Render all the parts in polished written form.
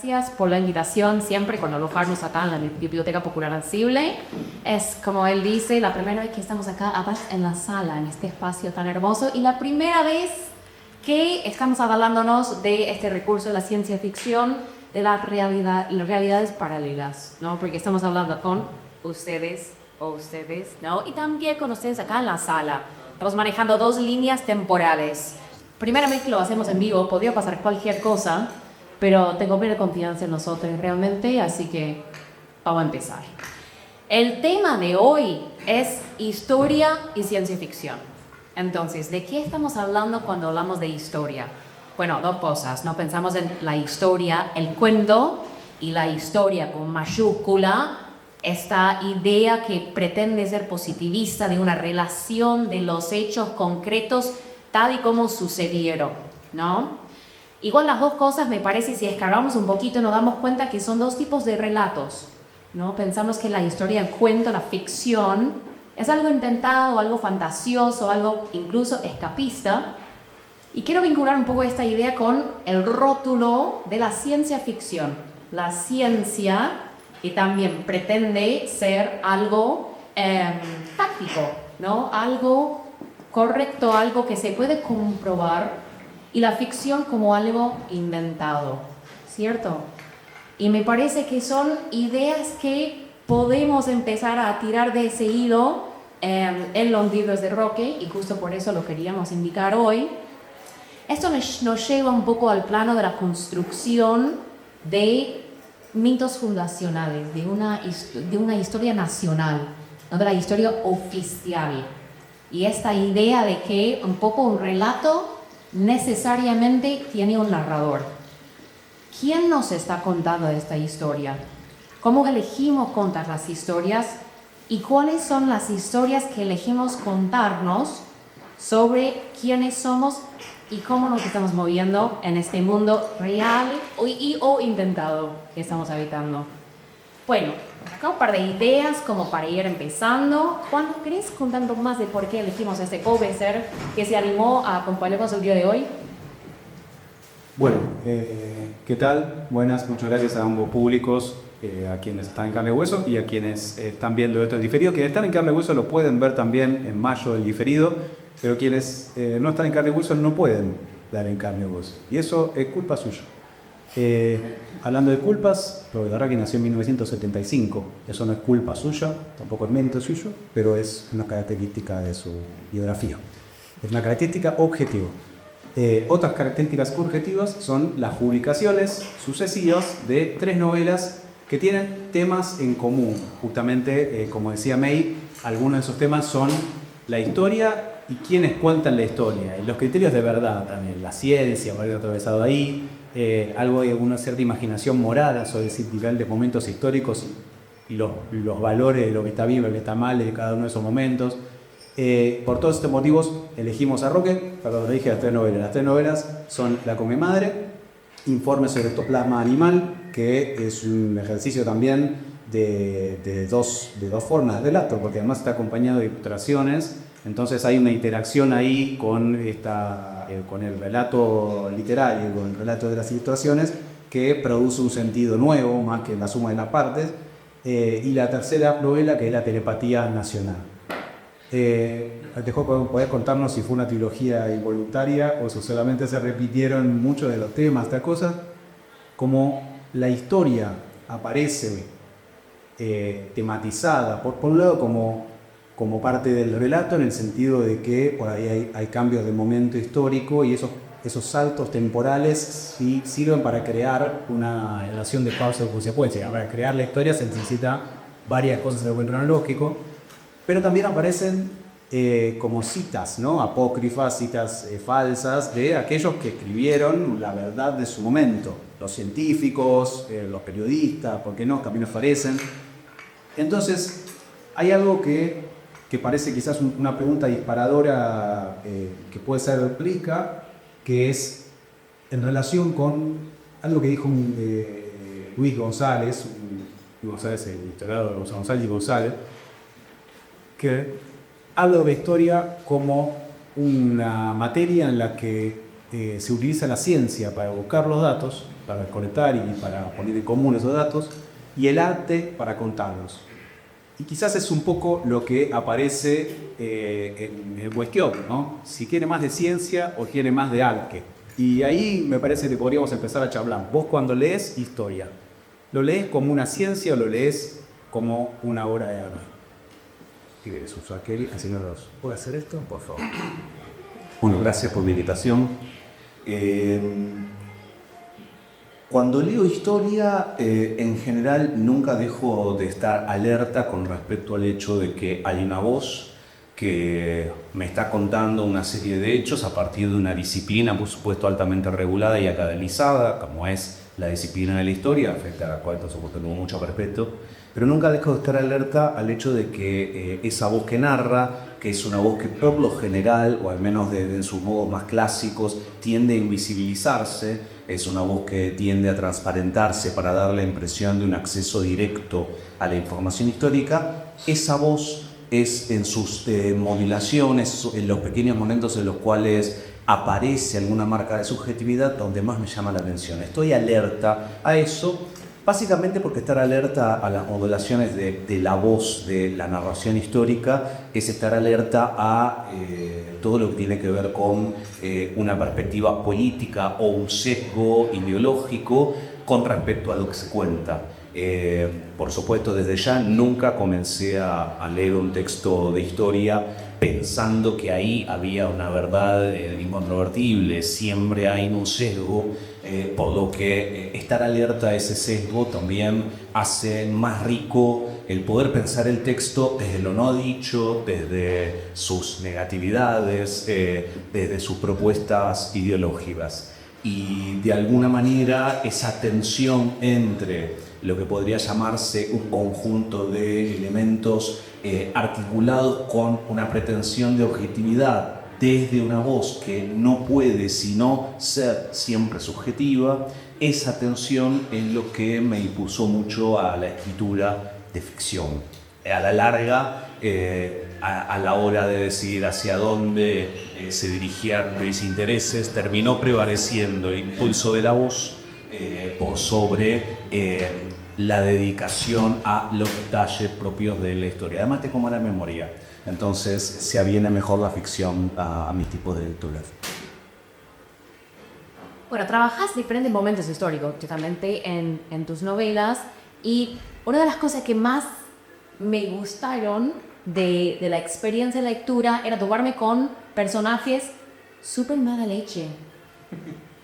gracias por la invitación siempre con alojarnos acá en la Biblioteca Popular Ansible. Es, como él dice, la primera vez que estamos acá en la sala, en este espacio tan hermoso, y la primera vez que estamos hablándonos de este recurso de la ciencia ficción, de las realidades paralelas, ¿no? Porque estamos hablando con ustedes, ¿no? Y también con ustedes acá en la sala. Estamos manejando dos líneas temporales. Primera vez que lo hacemos en vivo, podría pasar cualquier cosa, pero tengo plena confianza en nosotros realmente, así que vamos a empezar. El tema de hoy es historia y ciencia ficción. Entonces, ¿de qué estamos hablando cuando hablamos de historia? Bueno, dos cosas, ¿no? Pensamos en la historia, el cuento, y la historia con mayúscula, esta idea que pretende ser positivista de una relación de los hechos concretos tal y como sucedieron, ¿no? Igual las dos cosas me parece, si escarbamos un poquito nos damos cuenta que son dos tipos de relatos, ¿no? Pensamos que la historia, el cuento, la ficción es algo inventado, algo fantasioso, algo incluso escapista. Y quiero vincular un poco esta idea con el rótulo de la ciencia ficción. La ciencia que también pretende ser algo táctico, ¿no? Algo correcto, algo que se puede comprobar, y la ficción como algo inventado, ¿cierto? Y me parece que son ideas que podemos empezar a tirar de ese hilo en los libros de Roque, y justo por eso lo queríamos indicar hoy. Esto nos lleva un poco al plano de la construcción de mitos fundacionales, de una historia nacional, no de la historia oficial. Y esta idea de que un poco un relato necesariamente tiene un narrador. ¿Quién nos está contando esta historia? ¿Cómo elegimos contar las historias? ¿Y cuáles son las historias que elegimos contarnos sobre quiénes somos y cómo nos estamos moviendo en este mundo real o inventado que estamos habitando? Bueno, acá un par de ideas como para ir empezando. Juan, ¿querés contar un poco más de por qué elegimos a este joven ser que se animó a acompañarnos el día de hoy? Bueno, ¿qué tal? Buenas, muchas gracias a ambos públicos, a quienes están en carne y hueso y a quienes están viendo esto en diferido. Quienes están en carne y hueso lo pueden ver también en mayo el diferido, pero quienes no están en carne y hueso no pueden dar en carne y hueso. Y eso es culpa suya. Hablando de culpas, Roque nació en 1975. Eso no es culpa suya, tampoco es mérito suyo, pero es una característica de su biografía. Es una característica objetiva. Otras características objetivas son las publicaciones sucesivas de 3 novelas que tienen temas en común. Justamente, como decía May, algunos de esos temas son la historia y quienes cuentan la historia, y los criterios de verdad también, la ciencia, haber atravesado ahí, algo de una cierta imaginación moral sobre diferentes momentos históricos y los valores de lo que está bien, lo que está mal de cada uno de esos momentos. Por todos estos motivos elegimos a Roque. Perdón, le dije las 3 novelas. Las 3 novelas son La Come Madre, Informe sobre Ectoplasma Animal, que es un ejercicio también de dos formas de relato, porque además está acompañado de ilustraciones. Entonces hay una interacción ahí con el relato literario, con el relato de las ilustraciones, que produce un sentido nuevo, más que la suma de las partes. Y la tercera novela, que es La Telepatía Nacional. Dejó poder contarnos si fue una trilogía involuntaria o si solamente se repitieron muchos de los temas, estas cosas. Como la historia aparece tematizada, por un lado como parte del relato, en el sentido de que por ahí hay cambios de momento histórico, y esos saltos temporales sí sirven para crear una relación de causa y consecuencia. Para crear la historia se necesita varias cosas en el cronológico, pero también aparecen como citas, ¿no? Apócrifas, citas falsas de aquellos que escribieron la verdad de su momento, los científicos, los periodistas, ¿por qué no? También aparecen. Entonces, hay algo que parece quizás una pregunta disparadora que puede ser réplica, que es en relación con algo que dijo Luis González, el historiador González y González, que habla de la historia como una materia en la que se utiliza la ciencia para buscar los datos, para conectar y para poner en común esos datos, y el arte para contarlos. Y quizás es un poco lo que aparece en cuestión, ¿no? Si quiere más de ciencia o quiere más de arte. Y ahí me parece que podríamos empezar a charlar. Vos cuando lees historia, ¿lo lees como una ciencia o lo lees como una obra de arte? ¿Qué querés usar, Kelly? Así no los... ¿Puedo hacer esto? Por favor. Bueno, gracias por la invitación. Cuando leo historia, en general nunca dejo de estar alerta con respecto al hecho de que hay una voz que me está contando una serie de hechos a partir de una disciplina, por supuesto, altamente regulada y academizada, como es la disciplina de la historia, afecta a la cual, por supuesto, tengo mucho respeto, pero nunca dejo de estar alerta al hecho de que esa voz que narra, que es una voz que por lo general, o al menos en sus modos más clásicos, tiende a invisibilizarse, es una voz que tiende a transparentarse para dar la impresión de un acceso directo a la información histórica, esa voz es en sus modulaciones, en los pequeños momentos en los cuales aparece alguna marca de subjetividad, donde más me llama la atención. Estoy alerta a eso, básicamente porque estar alerta a las modulaciones de la voz de la narración histórica es estar alerta a todo lo que tiene que ver con una perspectiva política o un sesgo ideológico con respecto a lo que se cuenta. Por supuesto, desde ya nunca comencé a leer un texto de historia pensando que ahí había una verdad incontrovertible. Siempre hay un sesgo, por lo que estar alerta a ese sesgo también hace más rico el poder pensar el texto desde lo no dicho, desde sus negatividades, desde sus propuestas ideológicas. Y de alguna manera esa tensión entre lo que podría llamarse un conjunto de elementos articulados con una pretensión de objetividad desde una voz que no puede sino ser siempre subjetiva, esa tensión es lo que me impulsó mucho a la escritura de ficción. A la larga, a la hora de decidir hacia dónde se dirigían mis intereses, terminó prevaleciendo el impulso de la voz por sobre la dedicación a los detalles propios de la historia. Además tengo mala memoria, entonces se aviene mejor la ficción a mis tipos de lecturas. Bueno, trabajas diferentes momentos históricos totalmente en tus novelas, y una de las cosas que más me gustaron de la experiencia de lectura era toparme con personajes súper mala leche.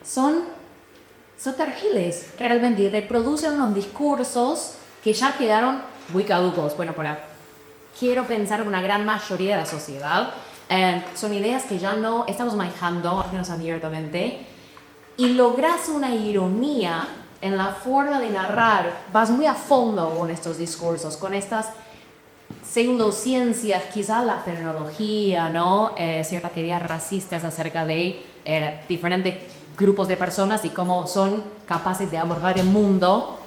Son terribles, realmente reproducen unos discursos que ya quedaron muy caducos. Bueno, quiero pensar en una gran mayoría de la sociedad, son ideas que ya no estamos manejando, al menos abiertamente, y logras una ironía en la forma de narrar. Vas muy a fondo con estos discursos, con estas pseudociencias, quizás la tecnología, ¿no? Ciertas teorías racistas acerca de diferentes grupos de personas y cómo son capaces de abordar el mundo,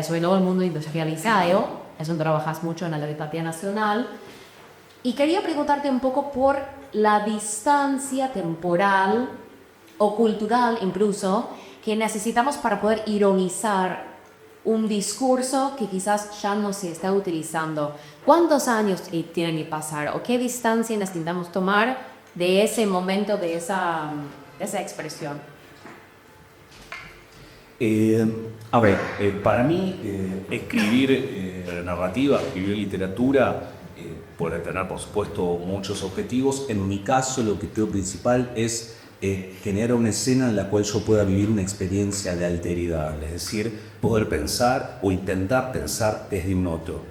sobre todo el mundo industrializado. Eso trabajas mucho en la Biblioteca Nacional. Y quería preguntarte un poco por la distancia temporal o cultural incluso que necesitamos para poder ironizar un discurso que quizás ya no se está utilizando. ¿Cuántos años tienen que pasar o qué distancia necesitamos tomar de ese momento, de esa expresión? Para mí escribir narrativa, escribir literatura puede tener por supuesto muchos objetivos. En mi caso lo que creo principal es generar una escena en la cual yo pueda vivir una experiencia de alteridad, es decir, poder pensar o intentar pensar desde un otro.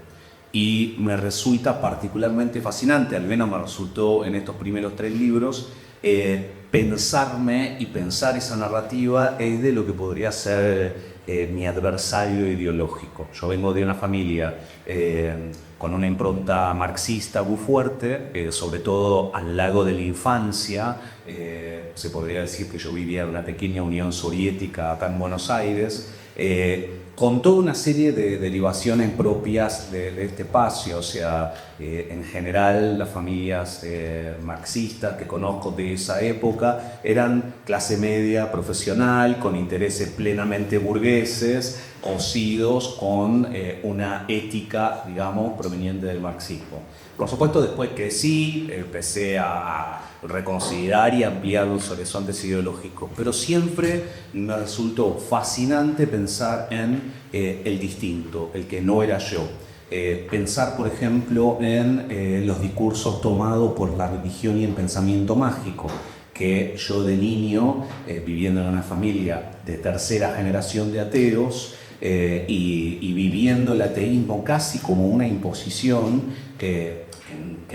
Y me resulta particularmente fascinante, al menos me resultó en estos primeros 3 libros, pensarme y pensar esa narrativa es de lo que podría ser mi adversario ideológico. Yo vengo de una familia con una impronta marxista muy fuerte, sobre todo al largo de la infancia. Se podría decir que yo vivía en una pequeña Unión Soviética acá en Buenos Aires, con toda una serie de derivaciones propias de este espacio. O sea, en general las familias marxistas que conozco de esa época eran clase media profesional, con intereses plenamente burgueses, cosidos con una ética, digamos, proveniente del marxismo. Por supuesto, después crecí, empecé a reconsiderar y ampliar los horizontes ideológicos, pero siempre me resultó fascinante pensar en el distinto, el que no era yo. Pensar, por ejemplo, en los discursos tomados por la religión y el pensamiento mágico, que yo de niño, viviendo en una familia de tercera generación de ateos, y viviendo el ateísmo casi como una imposición que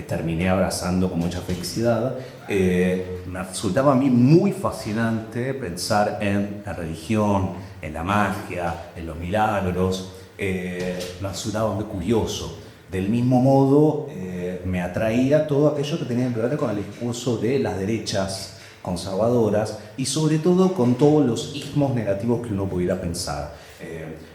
terminé abrazando con mucha felicidad, me resultaba a mí muy fascinante pensar en la religión, en la magia, en los milagros. Me resultaba muy curioso. Del mismo modo, me atraía todo aquello que tenía que ver con el discurso de las derechas conservadoras y sobre todo con todos los ismos negativos que uno pudiera pensar.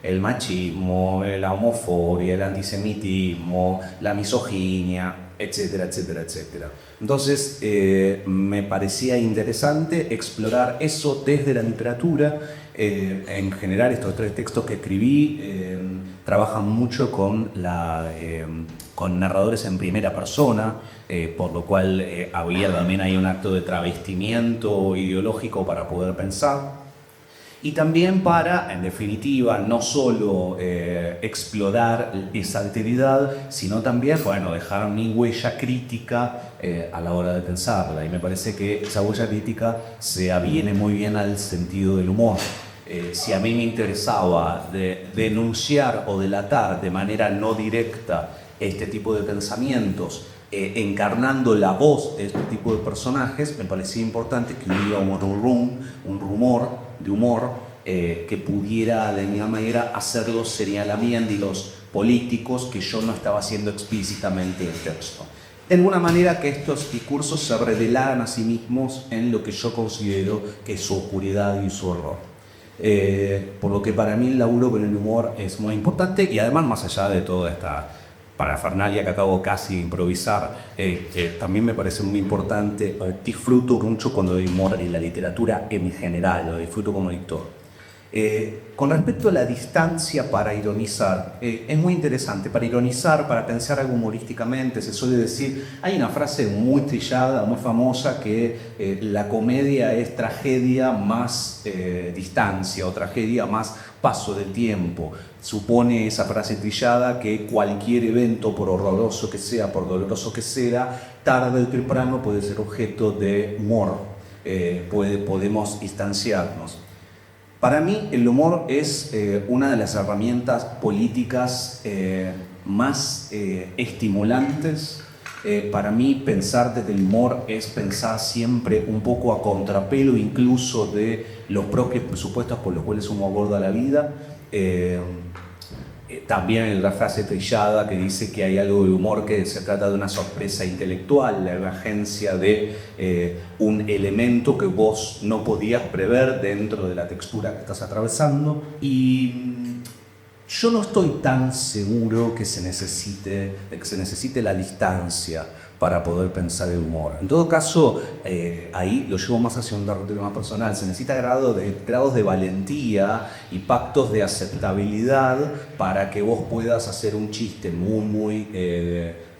El machismo, la homofobia, el antisemitismo, la misoginia, etcétera, etcétera, etcétera. Entonces, me parecía interesante explorar eso desde la literatura. En general, estos 3 textos que escribí trabajan mucho con narradores en primera persona, por lo cual había también ahí un acto de travestimiento ideológico para poder pensar. Y también para, en definitiva, no solo explorar esa alteridad, sino también, bueno, dejar mi huella crítica a la hora de pensarla. Y me parece que esa huella crítica se aviene muy bien al sentido del humor. Si a mí me interesaba denunciar o delatar de manera no directa este tipo de pensamientos, encarnando la voz de este tipo de personajes, me parecía importante que hubiera un rumor de humor que pudiera de alguna manera hacer los señalamientos políticos que yo no estaba haciendo explícitamente en el texto. De alguna manera que estos discursos se revelaran a sí mismos en lo que yo considero que es su oscuridad y su horror. Por lo que para mí el laburo con el humor es muy importante y además, más allá de toda esta parafernalia que acabo casi de improvisar, también me parece muy importante. Disfruto mucho cuando hay humor en la literatura en general, lo disfruto como lector. Con respecto a la distancia para ironizar, es muy interesante. Para ironizar, para pensar algo humorísticamente, se suele decir, hay una frase muy trillada, muy famosa, que la comedia es tragedia más distancia o tragedia más paso del tiempo. Supone esa frase trillada que cualquier evento, por horroroso que sea, por doloroso que sea, tarde o temprano puede ser objeto de humor, podemos distanciarnos. Para mí el humor es una de las herramientas políticas más estimulantes. Para mí pensar desde el humor es pensar siempre un poco a contrapelo incluso de los propios presupuestos por los cuales uno aborda la vida. También hay la frase trillada que dice que hay algo de humor que se trata de una sorpresa intelectual, la emergencia de un elemento que vos no podías prever dentro de la textura que estás atravesando. Y yo no estoy tan seguro que se necesite la distancia para poder pensar el humor. En todo caso, ahí lo llevo más hacia un territorio más personal. Se necesita grados de valentía y pactos de aceptabilidad para que vos puedas hacer un chiste muy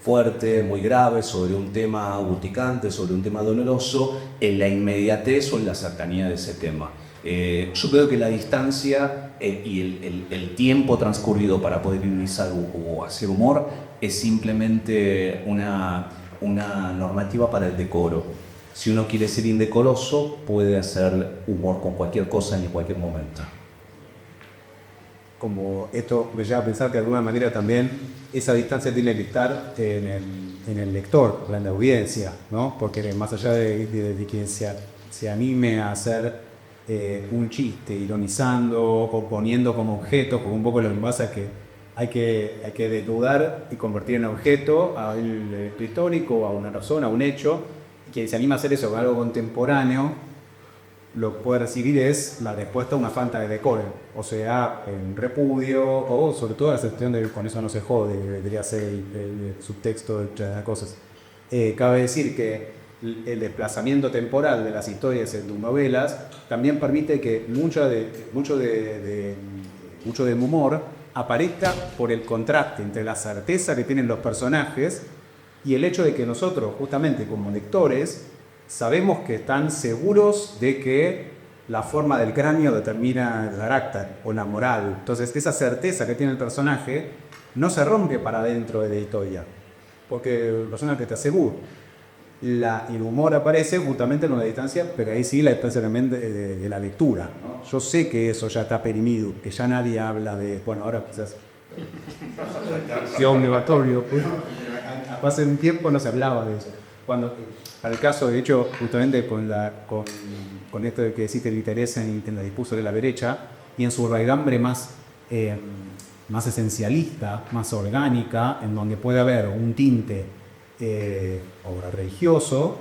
fuerte, muy grave, sobre un tema urticante, sobre un tema doloroso, en la inmediatez o en la cercanía de ese tema. Yo creo que la distancia y el tiempo transcurrido para poder ironizar o hacer humor es simplemente una normativa para el decoro. Si uno quiere ser indecoroso, puede hacer humor con cualquier cosa en cualquier momento. Como esto me lleva a pensar que de alguna manera también esa distancia tiene que estar en el lector, en la audiencia, ¿no? Porque más allá de quien se anime a hacer un chiste, ironizando o poniendo como objeto, como un poco lo que pasa es que hay que desnudar y convertir en objeto a un hecho histórico, a una persona, a un hecho. Quien se anima a hacer eso con algo contemporáneo lo que puede recibir es la respuesta a una falta de decoro, o sea, en repudio, o sobre todo la cuestión de con eso no se jode, debería ser el subtexto de las cosas. Cabe decir que el desplazamiento temporal de las historias en tus novelas también permite que mucho del humor aparezca por el contraste entre la certeza que tienen los personajes y el hecho de que nosotros, justamente como lectores, sabemos que están seguros de que la forma del cráneo determina el carácter o la moral. Entonces, esa certeza que tiene el personaje no se rompe para adentro de la historia, porque el personaje te asegura. El humor aparece justamente en una distancia, pero ahí sí la distancia también de la lectura, ¿no? Yo sé que eso ya está perimido, que ya nadie habla de, bueno, ahora quizás obligatorio, hace un tiempo no se hablaba de eso. Cuando, para el caso, de hecho, justamente con esto de que decís el interés en la dispuso de la derecha, y en su raigambre más esencialista, más orgánica, en donde puede haber un tinte obra religioso,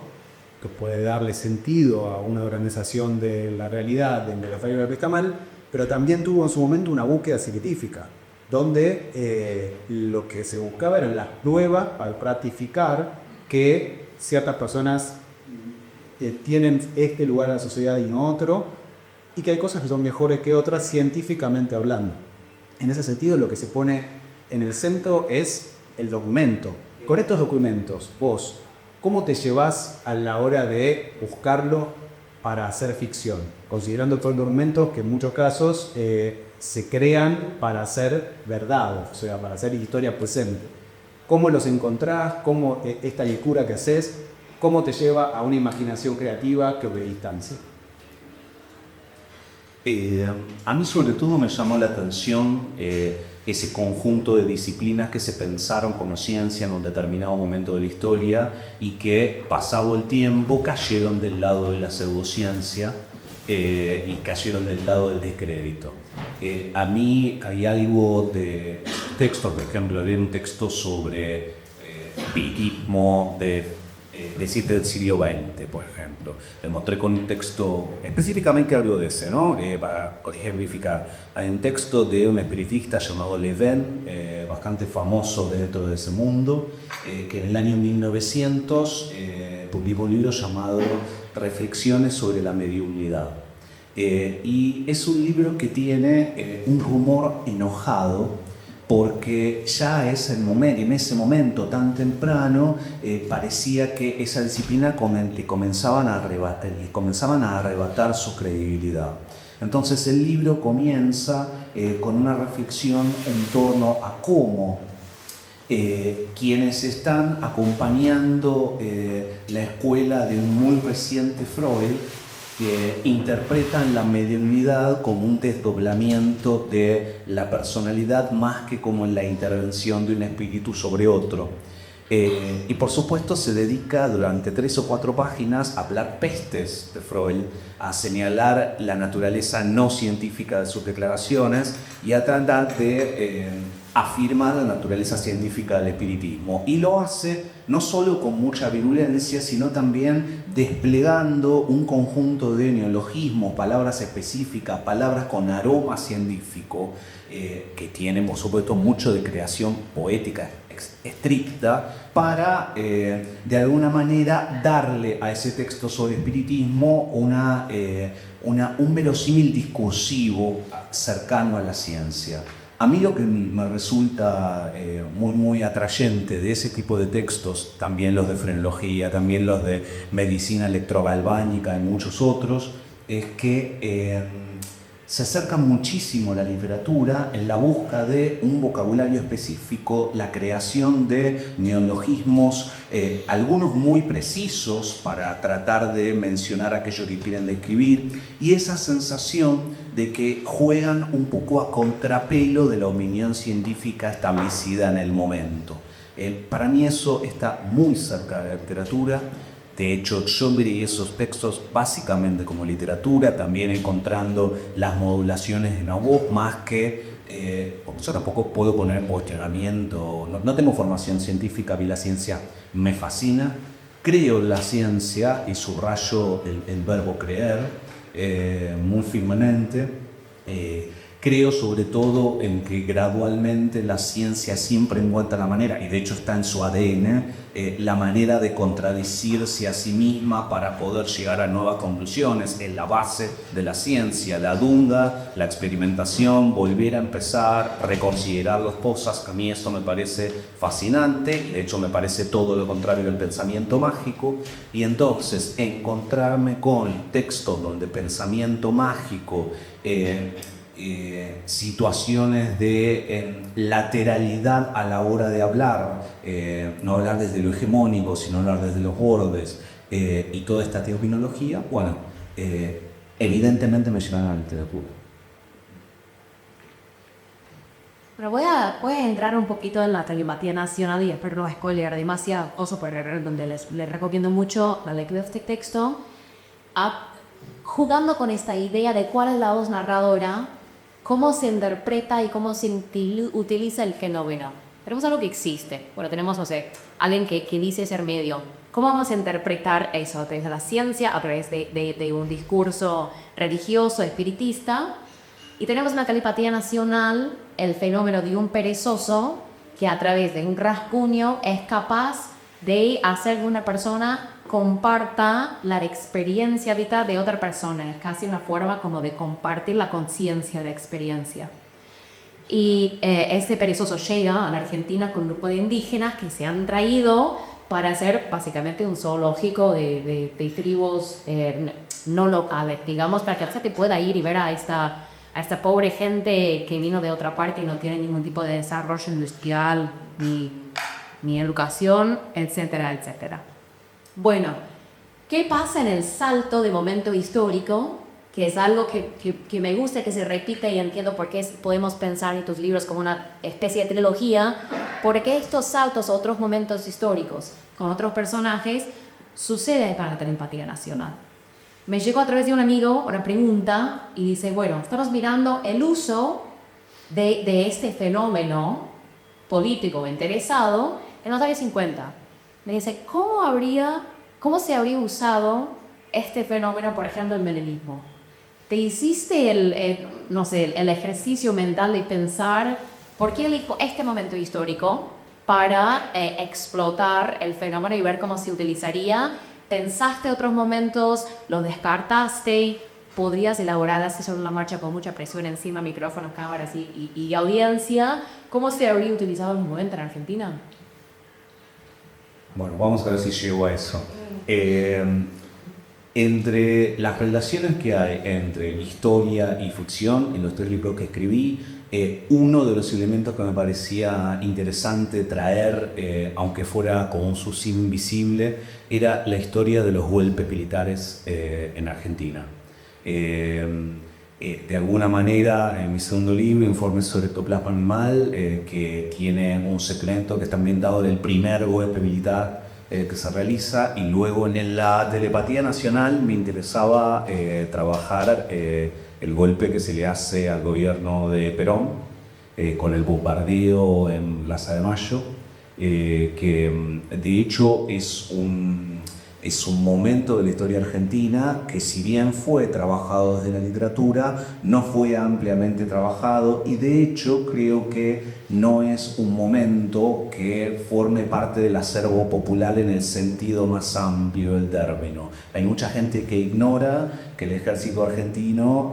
que puede darle sentido a una organización de la realidad de la fe y la pesca mal, pero también tuvo en su momento una búsqueda científica, donde lo que se buscaba eran las pruebas para ratificar que ciertas personas tienen este lugar en la sociedad y no otro, y que hay cosas que son mejores que otras científicamente hablando. En ese sentido, lo que se pone en el centro es el documento. Con estos documentos, vos, ¿cómo te llevas a la hora de buscarlo para hacer ficción? Considerando todos los documentos que en muchos casos se crean para hacer verdad, o sea, para hacer historia presente. ¿Cómo los encontrás? ¿Cómo esta lectura que haces? ¿Cómo te lleva a una imaginación creativa que distancia? A mí sobre todo me llamó la atención ese conjunto de disciplinas que se pensaron como ciencia en un determinado momento de la historia y que, pasado el tiempo, cayeron del lado de la pseudociencia y cayeron del lado del descrédito. A mí hay algo de textos, por ejemplo, leí un texto sobre espiritismo del siglo XX, por ejemplo. Le mostré con un texto específicamente algo de ese, ¿no? Para ejemplificar. Hay un texto de un espiritista llamado Leven, bastante famoso dentro de ese mundo, que en el año 1900 publicó un libro llamado Reflexiones sobre la mediunidad. Y es un libro que tiene un rumor enojado, porque ya es en ese momento tan temprano parecía que esa disciplina comenzaban a arrebatar su credibilidad. Entonces el libro comienza con una reflexión en torno a cómo quienes están acompañando la escuela de un muy reciente Freud interpretan la mediunidad como un desdoblamiento de la personalidad más que como la intervención de un espíritu sobre otro. Y por supuesto se dedica durante 3 o 4 páginas a hablar pestes de Freud, a señalar la naturaleza no científica de sus declaraciones y a tratar de afirmar la naturaleza científica del espiritismo. Y lo hace no solo con mucha virulencia, sino también desplegando un conjunto de neologismos, palabras específicas, palabras con aroma científico, que tienen, por supuesto, mucho de creación poética estricta, para de alguna manera darle a ese texto sobre espiritismo un verosímil discursivo cercano a la ciencia. A mí lo que me resulta muy atrayente de ese tipo de textos, también los de frenología, también los de medicina electrogalvánica y muchos otros, es que se acerca muchísimo a la literatura en la búsqueda de un vocabulario específico, la creación de neologismos, algunos muy precisos para tratar de mencionar aquello que quieren describir, y esa sensación de que juegan un poco a contrapelo de la opinión científica establecida en el momento. Para mí eso está muy cerca de la literatura. De hecho, yo vería esos textos básicamente como literatura, también encontrando las modulaciones de una voz, más que, porque yo tampoco puedo poner cuestionamiento, no tengo formación científica, vi la ciencia, me fascina, creo en la ciencia y subrayo el verbo creer, muy firmemente. Creo sobre todo en que gradualmente la ciencia siempre encuentra la manera, y de hecho está en su ADN, la manera de contradecirse a sí misma para poder llegar a nuevas conclusiones. Es la base de la ciencia, la duda, la experimentación, volver a empezar, reconsiderar las cosas. A mí eso me parece fascinante, de hecho me parece todo lo contrario del pensamiento mágico, y entonces encontrarme con textos donde pensamiento mágico, situaciones de lateralidad a la hora de hablar, no hablar desde lo hegemónico, sino hablar desde los bordes, y toda esta terminología, bueno, evidentemente me llevan a la literatura. Pero voy a entrar un poquito en la telepatía nacional y espero no spoilear demasiado, donde les recomiendo mucho la lectura de este texto, jugando con esta idea de cuál es la voz narradora, cómo se interpreta y cómo se utiliza el fenómeno. Tenemos algo que existe. Bueno, tenemos, no sé, alguien que dice ser medio. ¿Cómo vamos a interpretar eso? A través de la ciencia, a través de un discurso religioso, espiritista. Y tenemos en la telepatía nacional el fenómeno de un perezoso que a través de un rasguño es capaz de hacer que una persona comparta la experiencia vital de otra persona. Es casi una forma como de compartir la conciencia de la experiencia. Y este perezoso llega a la Argentina con un grupo de indígenas que se han traído para hacer básicamente un zoológico de tribus no locales, digamos, para que la gente pueda ir y ver a esta pobre gente que vino de otra parte y no tiene ningún tipo de desarrollo industrial ni educación, etcétera, etcétera. Bueno, ¿qué pasa en el salto de momento histórico? Que es algo que me gusta, que se repite, y entiendo por qué podemos pensar en tus libros como una especie de trilogía, porque estos saltos a otros momentos históricos con otros personajes suceden para la telepatía nacional. Me llegó a través de un amigo una pregunta y dice, bueno, estamos mirando el uso de este fenómeno político interesado en los años 50. Me dice, ¿cómo se habría usado este fenómeno, por ejemplo, el menemismo? ¿Te hiciste el ejercicio mental de pensar por qué elijo este momento histórico para explotar el fenómeno y ver cómo se utilizaría? ¿Pensaste otros momentos? ¿Los descartaste? ¿Podrías elaborar así sobre la marcha con mucha presión encima, micrófonos, cámaras y audiencia? ¿Cómo se habría utilizado en un momento en Argentina? Bueno, vamos a ver si llego a eso. Entre las relaciones que hay entre historia y ficción, en los 3 libros que escribí, uno de los elementos que me parecía interesante traer, aunque fuera como un subsidio invisible, era la historia de los golpes militares en Argentina. De alguna manera, en mi segundo libro, Informes sobre ectoplasma animal, que tiene un segmento que está ambientado del primer golpe militar que se realiza, y luego en la telepatía nacional me interesaba trabajar el golpe que se le hace al gobierno de Perón con el bombardeo en Plaza de Mayo, que de hecho es un momento de la historia argentina que, si bien fue trabajado desde la literatura, no fue ampliamente trabajado, y de hecho creo que no es un momento que forme parte del acervo popular en el sentido más amplio del término. Hay mucha gente que ignora que el ejército argentino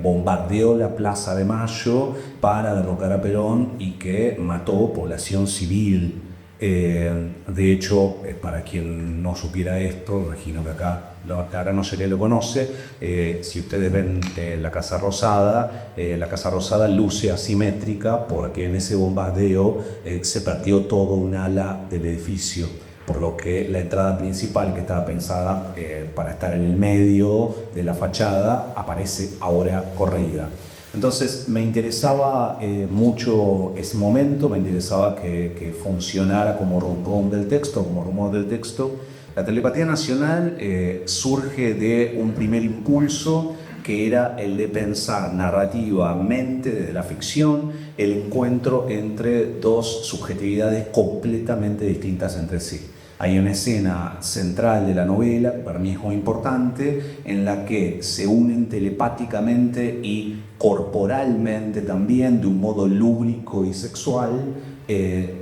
bombardeó la Plaza de Mayo para derrocar a Perón y que mató población civil. De hecho, para quien no supiera esto, imagino que acá no se lo conoce, si ustedes ven la Casa Rosada luce asimétrica porque en ese bombardeo se partió todo un ala del edificio, por lo que la entrada principal, que estaba pensada para estar en el medio de la fachada, aparece ahora corrida. Entonces me interesaba mucho ese momento, me interesaba que funcionara como rumor del texto. La telepatía nacional surge de un primer impulso que era el de pensar narrativamente desde la ficción el encuentro entre 2 subjetividades completamente distintas entre sí. Hay una escena central de la novela, que para mí es muy importante, en la que se unen telepáticamente y corporalmente también, de un modo lúbrico y sexual,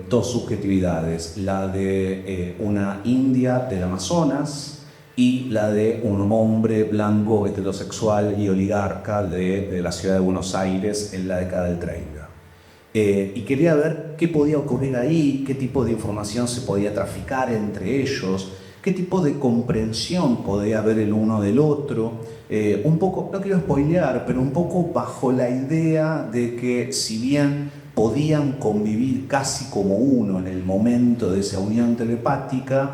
dos subjetividades, la de una india del Amazonas y la de un hombre blanco, heterosexual y oligarca de la ciudad de Buenos Aires en la década del 30. Y quería ver qué podía ocurrir ahí, qué tipo de información se podía traficar entre ellos, qué tipo de comprensión podía haber el uno del otro. Un poco, no quiero spoilear, pero un poco bajo la idea de que si bien podían convivir casi como uno en el momento de esa unión telepática,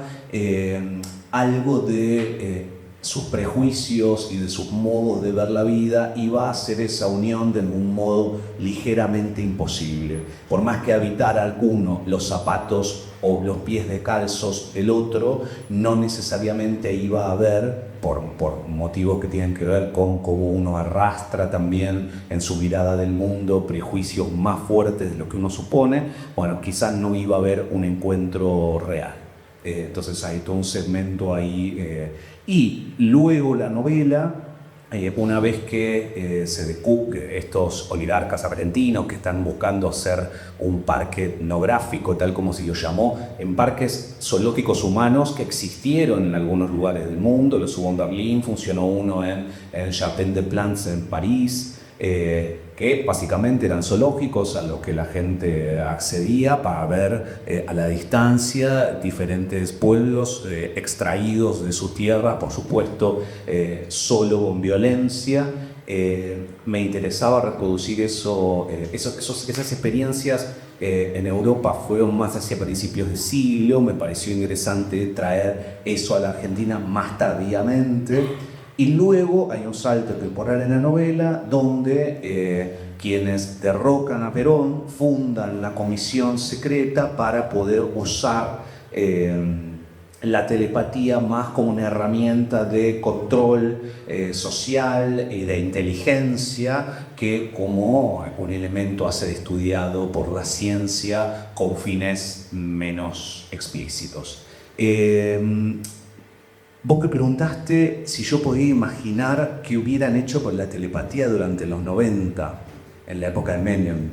algo de sus prejuicios y de sus modos de ver la vida iba a hacer esa unión de un modo ligeramente imposible. Por más que habitara alguno los zapatos o los pies descalzos del otro, no necesariamente iba a haber, por motivos que tienen que ver con cómo uno arrastra también en su mirada del mundo prejuicios más fuertes de lo que uno supone, bueno, quizás no iba a haber un encuentro real. Entonces hay todo un segmento ahí. Y luego la novela, una vez que se descubre estos oligarcas argentinos que están buscando hacer un parque etnográfico, tal como se lo llamó, en parques zoológicos humanos que existieron en algunos lugares del mundo, los hubo en Berlín, funcionó uno en el Jardin des Plantes en París, que básicamente eran zoológicos a los que la gente accedía para ver a la distancia diferentes pueblos extraídos de su tierra, por supuesto, solo con violencia. Me interesaba reproducir esas experiencias. En Europa fueron más hacia principios de siglo, me pareció interesante traer eso a la Argentina más tardíamente. Y luego hay un salto temporal en la novela donde quienes derrocan a Perón fundan la comisión secreta para poder usar la telepatía más como una herramienta de control social y de inteligencia que como un elemento a ser estudiado por la ciencia con fines menos explícitos. Vos que preguntaste si yo podía imaginar qué hubieran hecho con la telepatía durante los 90, en la época de Menem.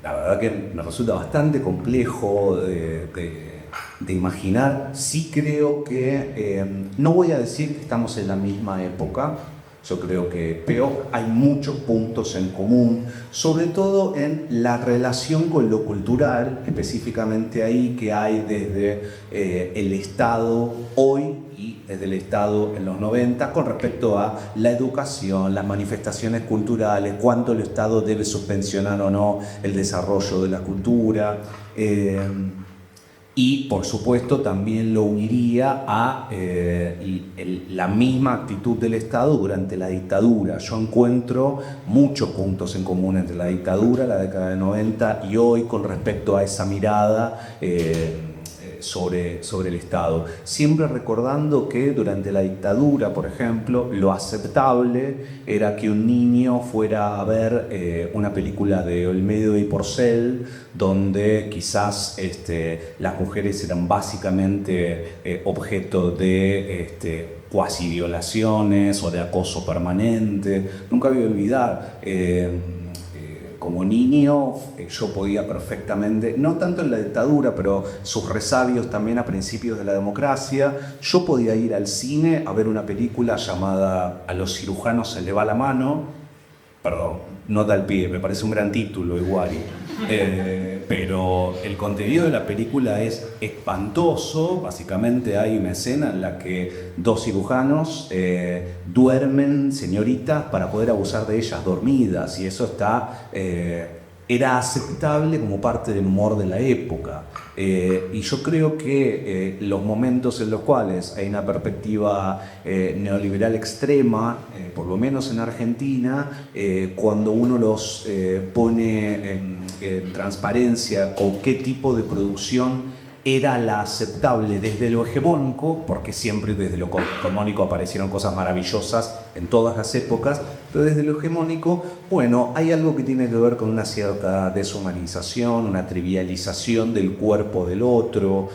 La verdad que me resulta bastante complejo de imaginar. Sí creo que, no voy a decir que estamos en la misma época, yo creo que, pero hay muchos puntos en común, sobre todo en la relación con lo cultural, específicamente ahí que hay desde el Estado hoy y desde el Estado en los 90 con respecto a la educación, las manifestaciones culturales, cuánto el Estado debe subvencionar o no el desarrollo de la cultura. Y, por supuesto, también lo uniría a la misma actitud del Estado durante la dictadura. Yo encuentro muchos puntos en común entre la dictadura, la década de 90 y hoy con respecto a esa mirada sobre el Estado. Siempre recordando que durante la dictadura, por ejemplo, lo aceptable era que un niño fuera a ver una película de Olmedo y Porcel, donde quizás las mujeres eran básicamente objeto de cuasi violaciones o de acoso permanente. Nunca voy a olvidar, como niño yo podía perfectamente, no tanto en la dictadura, pero sus resabios también a principios de la democracia, yo podía ir al cine a ver una película llamada A los cirujanos se le va la mano, perdón, nota al pie, me parece un gran título igual, pero el contenido de la película es espantoso. Básicamente hay una escena en la que dos cirujanos duermen señoritas para poder abusar de ellas dormidas, y eso era aceptable como parte del humor de la época. Y yo creo que los momentos en los cuales hay una perspectiva neoliberal extrema, por lo menos en Argentina, cuando uno los pone en transparencia con qué tipo de producción era la aceptable desde lo hegemónico, porque siempre desde lo hegemónico aparecieron cosas maravillosas en todas las épocas, Pero desde lo hegemónico, bueno, hay algo que tiene que ver con una cierta deshumanización, una trivialización del cuerpo del otro,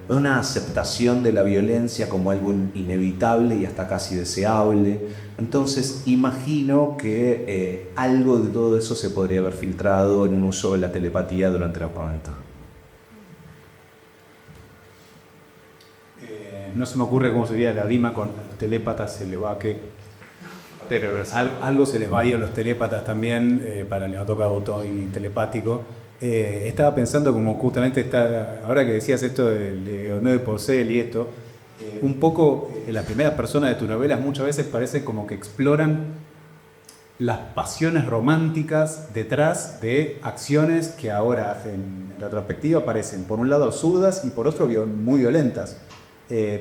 una aceptación de la violencia como algo inevitable y hasta casi deseable. Entonces imagino que algo de todo eso se podría haber filtrado en un uso de la telepatía durante los 90. No se me ocurre cómo sería la rima con los telépatas, se le va que... Algo se les va a ir a los telépatas también, para el neotócago y telepático. Estaba pensando como justamente, ahora que decías esto de Leonel de Porcel y esto, un poco en las primeras personas de tus novelas muchas veces parece como que exploran las pasiones románticas detrás de acciones que ahora en retrospectiva parecen por un lado absurdas y por otro muy violentas.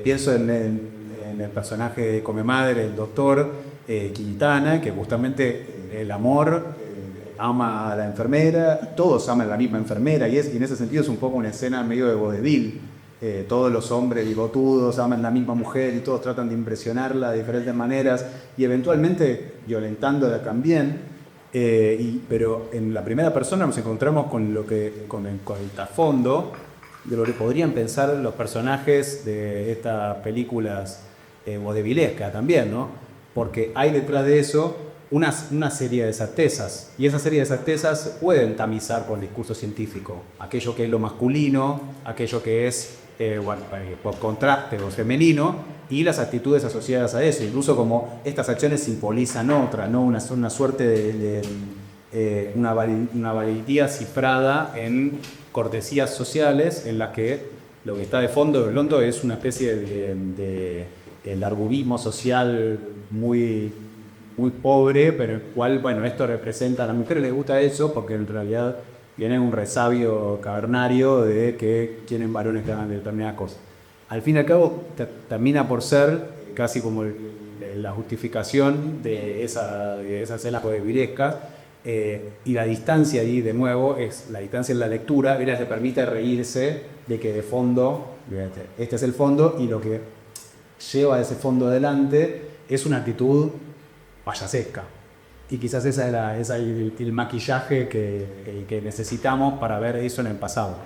Pienso en el personaje de Comemadre, el doctor Quintana, que justamente el amor ama a la enfermera, todos aman a la misma enfermera y en ese sentido es un poco una escena medio de vodevil. Todos los hombres bigotudos aman a la misma mujer y todos tratan de impresionarla de diferentes maneras y eventualmente violentándola también. Pero en la primera persona nos encontramos con el trasfondo de lo que podrían pensar los personajes de estas películas vodevilescas también, ¿no? Porque hay detrás de eso una serie de certezas, y esa serie de certezas pueden tamizar por el discurso científico, aquello que es lo masculino, aquello que es, por contraste, lo femenino, y las actitudes asociadas a eso, incluso como estas acciones simbolizan otra, ¿no? Una suerte de una valentía cifrada en cortesías sociales en las que lo que está de fondo es una especie de el argubismo social muy pobre, pero el cual, bueno, esto representa, a las mujeres les gusta eso porque en realidad viene un resabio cavernario de que quieren varones que hagan determinadas cosas. Al fin y al cabo termina por ser casi como la justificación de esas escenas vodevilescas, y la distancia ahí de nuevo es la distancia en la lectura, mira, te permite reírse de que de fondo, este es el fondo y lo que lleva ese fondo adelante es una actitud payasesca. Y quizás esa es el maquillaje que necesitamos para ver eso en el pasado.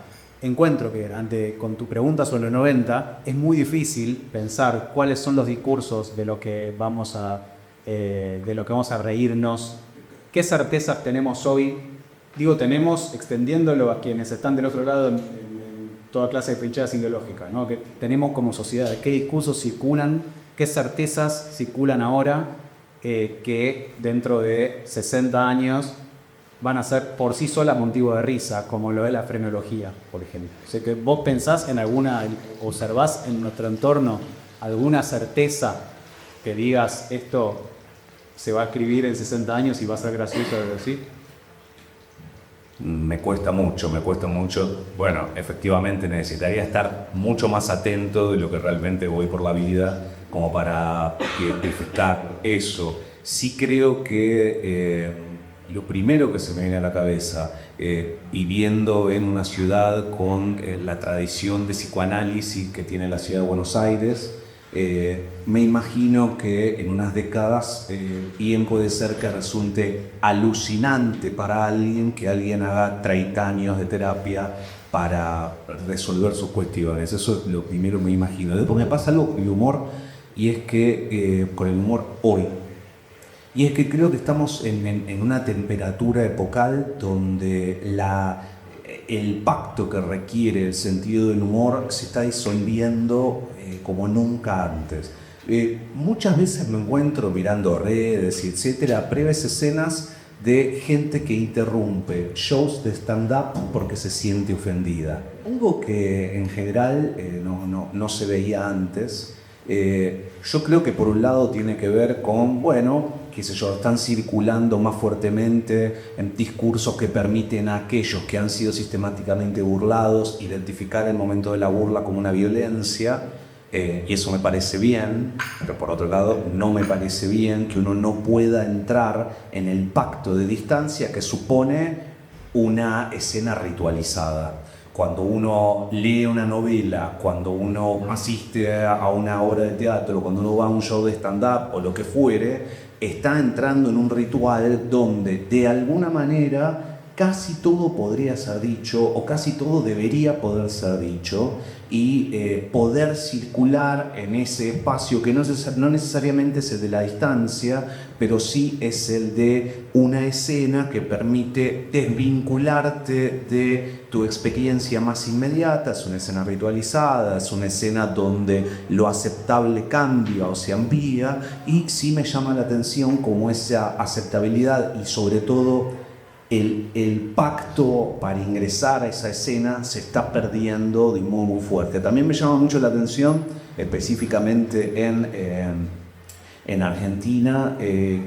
Encuentro que con tu pregunta sobre los 90 es muy difícil pensar cuáles son los discursos de lo que vamos a reírnos, qué certezas tenemos hoy. Digo, tenemos extendiéndolo a quienes están del otro lado en toda clase de trincheras ideológicas, ¿no? Que tenemos como sociedad, qué discursos circulan, qué certezas circulan ahora, que dentro de 60 años van a ser por sí solas motivo de risa, como lo es la frenología, por ejemplo. O sea, que vos pensás en observás en nuestro entorno alguna certeza que digas esto se va a escribir en 60 años y va a ser gracioso de decir. Me cuesta mucho. Bueno, efectivamente necesitaría estar mucho más atento de lo que realmente voy por la vida como para detectar eso. Sí creo que lo primero que se me viene a la cabeza, viviendo en una ciudad con la tradición de psicoanálisis que tiene la ciudad de Buenos Aires, me imagino que en unas décadas bien puede ser que resulte alucinante para alguien que alguien haga 30 años de terapia para resolver sus cuestiones. Eso es lo primero que me imagino. Después me pasa algo con el humor, y es que con el humor hoy, y es que creo que estamos en una temperatura epocal donde el pacto que requiere el sentido del humor se está disolviendo como nunca antes. Muchas veces me encuentro mirando redes, etcétera, breves escenas de gente que interrumpe shows de stand-up porque se siente ofendida. Algo que en general no se veía antes. Yo creo que por un lado tiene que ver con, qué sé yo, están circulando más fuertemente en discursos que permiten a aquellos que han sido sistemáticamente burlados identificar el momento de la burla como una violencia, y eso me parece bien, pero por otro lado no me parece bien que uno no pueda entrar en el pacto de distancia que supone una escena ritualizada. Cuando uno lee una novela, cuando uno asiste a una obra de teatro, cuando uno va a un show de stand-up o lo que fuere, está entrando en un ritual donde de alguna manera casi todo podría ser dicho o casi todo debería poder ser dicho y poder circular en ese espacio que no necesariamente es el de la distancia, pero sí es el de una escena que permite desvincularte de tu experiencia más inmediata. Es una escena ritualizada, es una escena donde lo aceptable cambia o se amplía, y sí me llama la atención cómo esa aceptabilidad y sobre todo el pacto para ingresar a esa escena se está perdiendo de un modo muy fuerte. También me llama mucho la atención, específicamente en Argentina,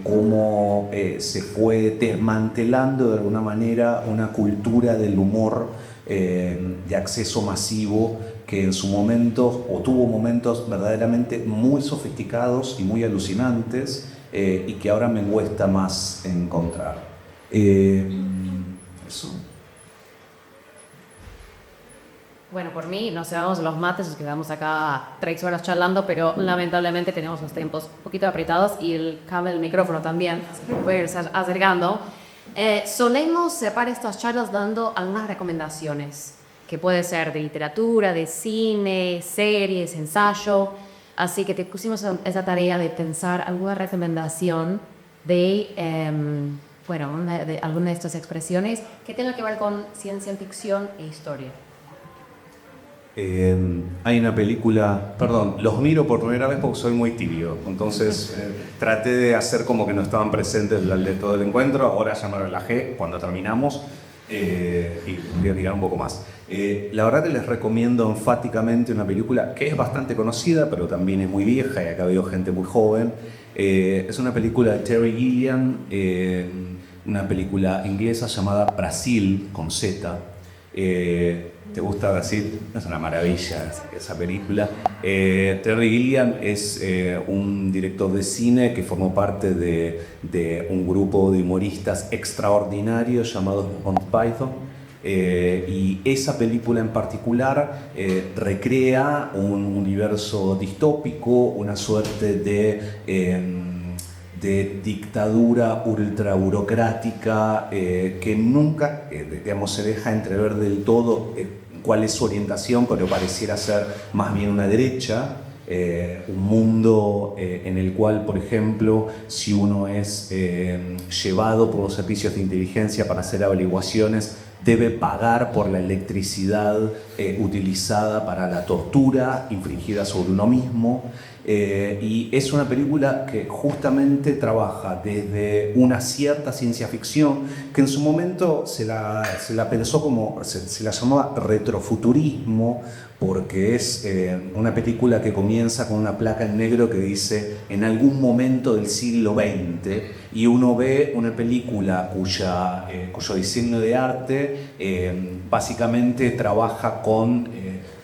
cómo se fue desmantelando de alguna manera una cultura del humor de acceso masivo que en su momento, o tuvo momentos verdaderamente muy sofisticados y muy alucinantes, y que ahora me cuesta más encontrar. Eso. Bueno, por mí nos llevamos los mates, nos quedamos acá 3 horas charlando, pero lamentablemente tenemos los tiempos un poquito apretados y el cable del micrófono también, así que voy a ir acercando. Solemos separar estas charlas dando algunas recomendaciones, que puede ser de literatura, de cine, series, ensayo, así que te pusimos esa tarea de pensar alguna recomendación de... de alguna de estas expresiones que tenga que ver con ciencia ficción e historia. Hay una película, perdón, los miro por primera vez porque soy muy tibio, entonces traté de hacer como que no estaban presentes de todo el encuentro, ahora ya me relajé cuando terminamos y voy a tirar un poco más. La verdad que les recomiendo enfáticamente una película que es bastante conocida, pero también es muy vieja y acá veo gente muy joven. Es una película de Terry Gilliam, una película inglesa llamada Brasil, con Z. ¿Te gusta Brasil? Es una maravilla esa película. Terry Gilliam es un director de cine que formó parte de un grupo de humoristas extraordinarios llamados Monty Python. Y esa película en particular recrea un universo distópico, una suerte de dictadura ultra burocrática que nunca digamos, se deja entrever del todo cuál es su orientación, pero pareciera ser más bien una derecha. Un mundo en el cual, por ejemplo, si uno es llevado por los servicios de inteligencia para hacer averiguaciones, debe pagar por la electricidad utilizada para la tortura infligida sobre uno mismo. Y es una película que justamente trabaja desde una cierta ciencia ficción que en su momento se la pensó como, se la llamaba retrofuturismo, porque es una película que comienza con una placa en negro que dice en algún momento del siglo XX, y uno ve una película cuyo diseño de arte básicamente trabaja con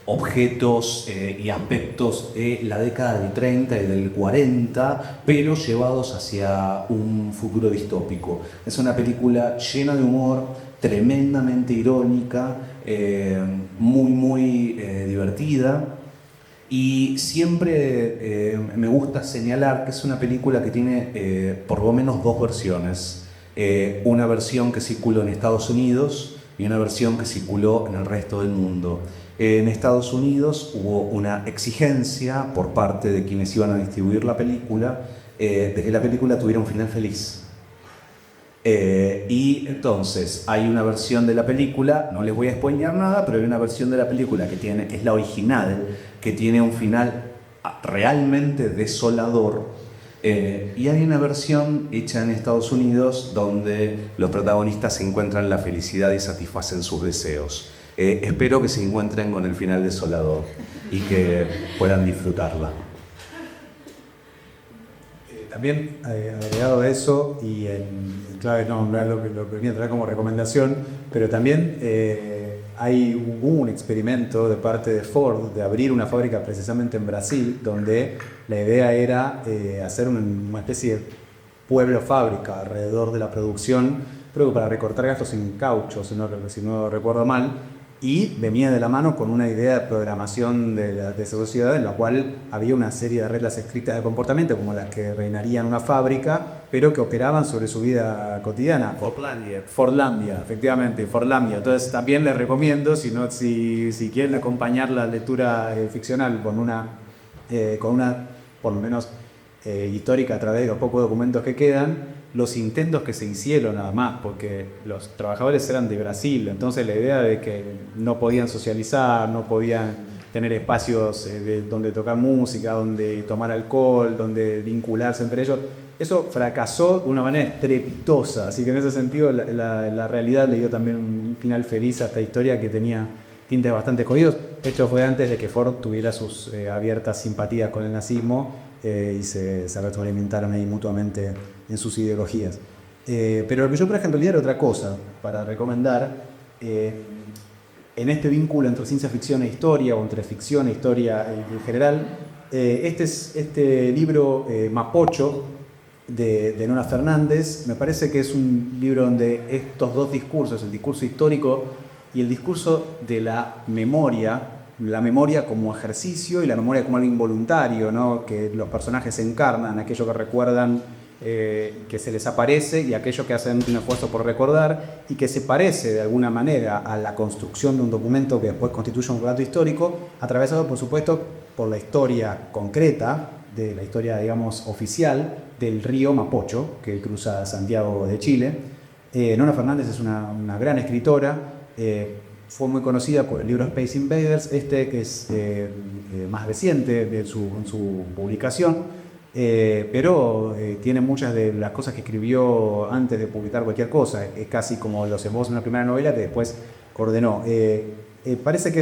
objetos y aspectos de la década del 30 y del 40, pero llevados hacia un futuro distópico. Es una película llena de humor, tremendamente irónica, muy divertida, y siempre me gusta señalar que es una película que tiene por lo menos 2 versiones. Una versión que circuló en Estados Unidos y una versión que circuló en el resto del mundo. En Estados Unidos hubo una exigencia por parte de quienes iban a distribuir la película de que la película tuviera un final feliz. Y entonces hay una versión de la película, no les voy a spoilear nada, pero hay una versión de la película que es la original, que tiene un final realmente desolador. Y hay una versión hecha en Estados Unidos donde los protagonistas encuentran la felicidad y satisfacen sus deseos. Espero que se encuentren con el final desolador y que puedan disfrutarla. También agregado a eso, y en clave no es lo que venía a traer como recomendación, pero también hubo un experimento de parte de Ford de abrir una fábrica precisamente en Brasil, donde la idea era hacer una especie de pueblo-fábrica alrededor de la producción, pero para recortar gastos en caucho, si no recuerdo mal, y venía de la mano con una idea de programación de esa sociedad en la cual había una serie de reglas estrictas de comportamiento como las que reinarían en una fábrica, pero que operaban sobre su vida cotidiana. Forlandia, efectivamente, Forlandia. Entonces también les recomiendo, si quieren acompañar la lectura ficcional con una, por lo menos histórica a través de los pocos documentos que quedan, los intentos que se hicieron nada más, porque los trabajadores eran de Brasil, entonces la idea de que no podían socializar, no podían tener espacios donde tocar música, donde tomar alcohol, donde vincularse entre ellos, eso fracasó de una manera estrepitosa, así que en ese sentido la realidad le dio también un final feliz a esta historia que tenía tintes bastante jodidos. Esto fue antes de que Ford tuviera sus abiertas simpatías con el nazismo y se retroalimentaron ahí mutuamente en sus ideologías. Pero lo que yo traje en realidad era otra cosa para recomendar. En este vínculo entre ciencia ficción e historia, o entre ficción e historia en general, este libro Mapocho de Nora Fernández, me parece que es un libro donde estos dos discursos, el discurso histórico y el discurso de la memoria como ejercicio y la memoria como algo involuntario, ¿no? Que los personajes encarnan, aquello que recuerdan que se les aparece y aquello que hacen un esfuerzo por recordar y que se parece de alguna manera a la construcción de un documento que después constituye un relato histórico, atravesado por supuesto por la historia concreta, de la historia digamos oficial del río Mapocho que cruza Santiago de Chile. Nora Fernández es una gran escritora, fue muy conocida por el libro Space Invaders, que es más reciente de su publicación. Pero tiene muchas de las cosas que escribió antes de publicar cualquier cosa. Es casi como los esbozos de una primera novela que después coordenó. Parece que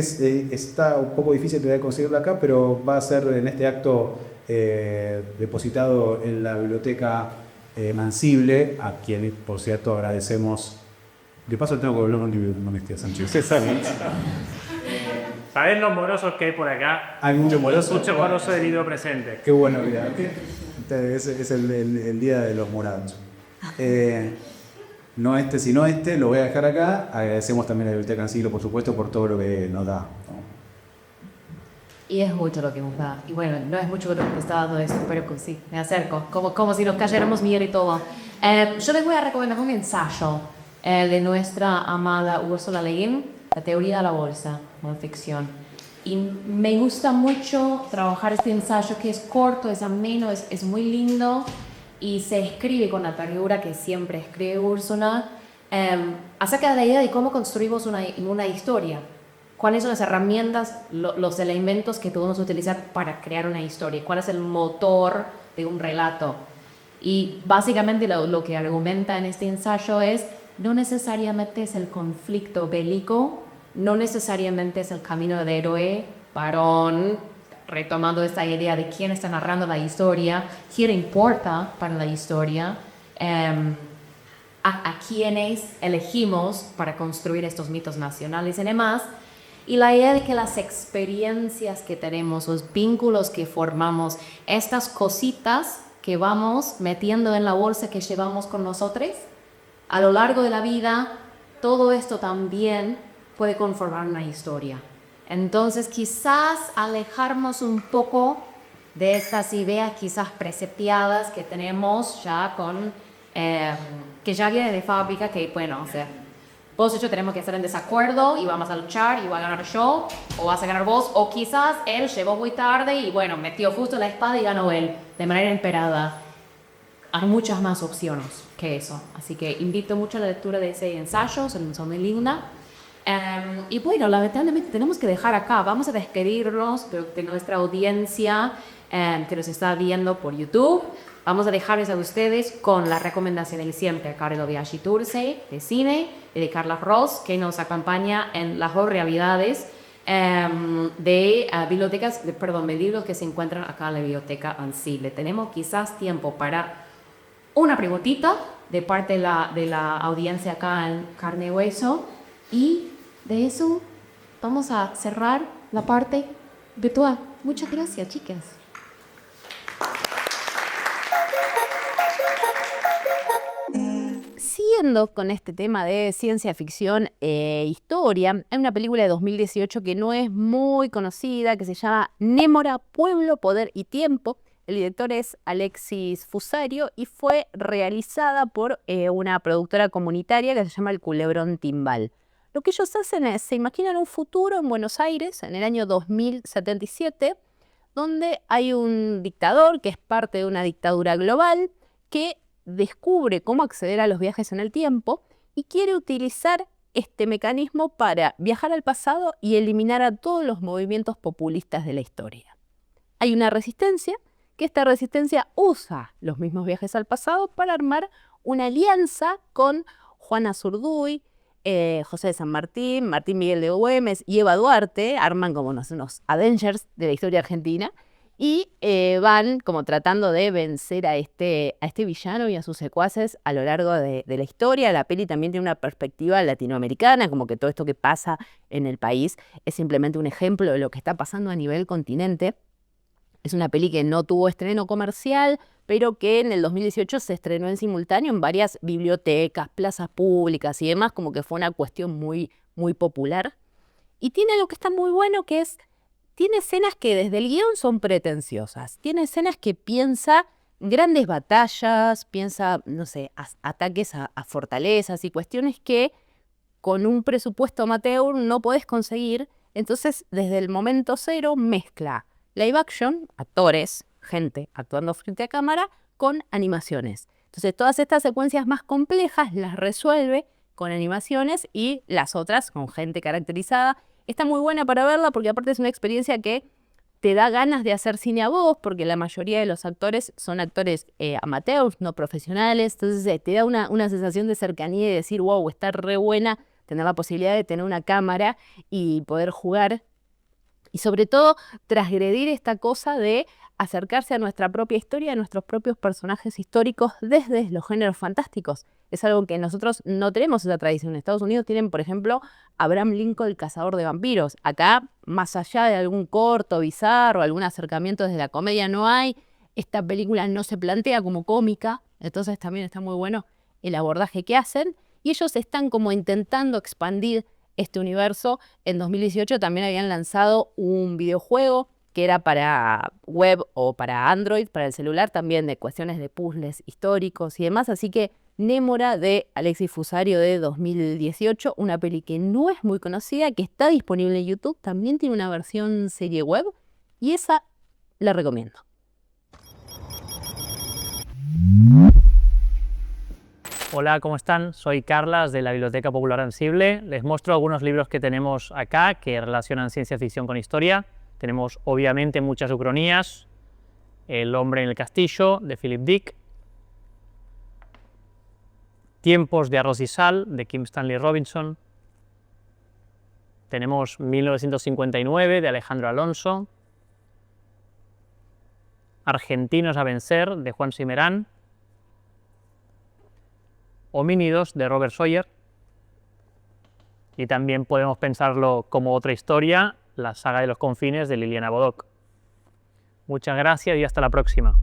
está un poco difícil de conseguirlo acá, pero va a ser en este acto depositado en la biblioteca Mansible, a quien, por cierto, agradecemos. De paso tengo que hablar un libro de Honestidad Sánchez. Exactamente. ¿Sabés los morosos que hay por acá? Hay mucho moroso. Mucho moroso del libro presente. Qué bueno, mira. Es el día de los morados. No sino lo voy a dejar acá. Agradecemos también a la Biblioteca Cancilo, por supuesto, por todo lo que nos da, ¿no? Y es mucho lo que nos da. Y bueno, no es mucho lo que está dando esto, pero sí, me acerco. Como si nos cayéramos miel y todo. Yo les voy a recomendar un ensayo de nuestra amada Ursula Le Guin, La teoría de la bolsa, no ficción. Y me gusta mucho trabajar este ensayo que es corto, es ameno, es muy lindo y se escribe con la ternura que siempre escribe Úrsula, acerca de la idea de cómo construimos una historia. ¿Cuáles son las herramientas, los elementos que podemos utilizar para crear una historia? ¿Cuál es el motor de un relato? Y básicamente lo que argumenta en este ensayo es, no necesariamente es el conflicto bélico, no necesariamente es el camino del héroe, varón, retomando esta idea de quién está narrando la historia, quién importa para la historia, a quienes elegimos para construir estos mitos nacionales y demás. Y la idea de que las experiencias que tenemos, los vínculos que formamos, estas cositas que vamos metiendo en la bolsa que llevamos con nosotros, a lo largo de la vida, todo esto también puede conformar una historia. Entonces, quizás alejarnos un poco de estas ideas quizás precepteadas que tenemos ya que ya viene de fábrica, que bueno, o sea, vos y yo tenemos que estar en desacuerdo y vamos a luchar y voy a ganar yo, o vas a ganar vos, o quizás él llegó muy tarde y bueno, metió justo la espada y ganó él, de manera inesperada. Hay muchas más opciones que eso, así que invito mucho a la lectura de ese ensayo, son muy lindas. Y bueno, lamentablemente tenemos que dejar acá, vamos a despedirnos de nuestra audiencia que nos está viendo por YouTube. Vamos a dejarles a ustedes con la recomendación de siempre, Carlo Viaggi-Tursi, de cine, y de Carla Ross, que nos acompaña en las dos realidades de libros que se encuentran acá en la Biblioteca Mansible. Tenemos quizás tiempo para una preguntita de parte de la audiencia acá en Carne y Hueso, y de eso vamos a cerrar la parte virtual. Muchas gracias, chicas. Siguiendo con este tema de ciencia ficción e historia, hay una película de 2018 que no es muy conocida, que se llama Némora, Pueblo, Poder y Tiempo. El director es Alexis Fusario y fue realizada por una productora comunitaria que se llama El Culebrón Timbal. Lo que ellos hacen es, se imaginan un futuro en Buenos Aires en el año 2077, donde hay un dictador que es parte de una dictadura global que descubre cómo acceder a los viajes en el tiempo y quiere utilizar este mecanismo para viajar al pasado y eliminar a todos los movimientos populistas de la historia. Hay una resistencia, que esta resistencia usa los mismos viajes al pasado para armar una alianza con Juana Zurduy, José de San Martín, Martín Miguel de Güemes y Eva Duarte, arman como unos Avengers de la historia argentina y van como tratando de vencer a este villano y a sus secuaces a lo largo de la historia. La peli también tiene una perspectiva latinoamericana, como que todo esto que pasa en el país es simplemente un ejemplo de lo que está pasando a nivel continente. Es una peli que no tuvo estreno comercial, pero que en el 2018 se estrenó en simultáneo en varias bibliotecas, plazas públicas y demás, como que fue una cuestión muy, muy popular. Y tiene algo que está muy bueno, que es, tiene escenas que desde el guión son pretenciosas. Tiene escenas que piensa grandes batallas, piensa, no sé, ataques a fortalezas y cuestiones que con un presupuesto amateur no podés conseguir. Entonces, desde el momento cero, mezcla live action, actores, gente actuando frente a cámara, con animaciones. Entonces, todas estas secuencias más complejas las resuelve con animaciones y las otras con gente caracterizada. Está muy buena para verla porque aparte es una experiencia que te da ganas de hacer cine a vos, porque la mayoría de los actores son actores amateurs, no profesionales. Entonces, te da una sensación de cercanía y de decir, wow, está re buena tener la posibilidad de tener una cámara y poder jugar. Y sobre todo, transgredir esta cosa de acercarse a nuestra propia historia, a nuestros propios personajes históricos desde los géneros fantásticos. Es algo que nosotros no tenemos esa tradición. En Estados Unidos tienen, por ejemplo, Abraham Lincoln, el cazador de vampiros. Acá, más allá de algún corto bizarro, algún acercamiento desde la comedia, no hay. Esta película no se plantea como cómica, entonces también está muy bueno el abordaje que hacen. Y ellos están como intentando expandir este universo. En 2018 también habían lanzado un videojuego que era para web o para Android, para el celular, también de cuestiones de puzzles históricos y demás. Así que Némora, de Alexis Fusario, de 2018, una peli que no es muy conocida, que está disponible en YouTube, también tiene una versión serie web y esa la recomiendo. Hola, ¿cómo están? Soy Carlas de la Biblioteca Popular Ansible. Les muestro algunos libros que tenemos acá que relacionan ciencia ficción con historia. Tenemos obviamente muchas ucronías. El hombre en el castillo, de Philip Dick. Tiempos de arroz y sal, de Kim Stanley Robinson. Tenemos 1959, de Alejandro Alonso. Argentinos a vencer, de Juan Simerán. Homínidos, de Robert Sawyer, y también podemos pensarlo como otra historia, la saga de los confines, de Liliana Bodoc. Muchas gracias y hasta la próxima.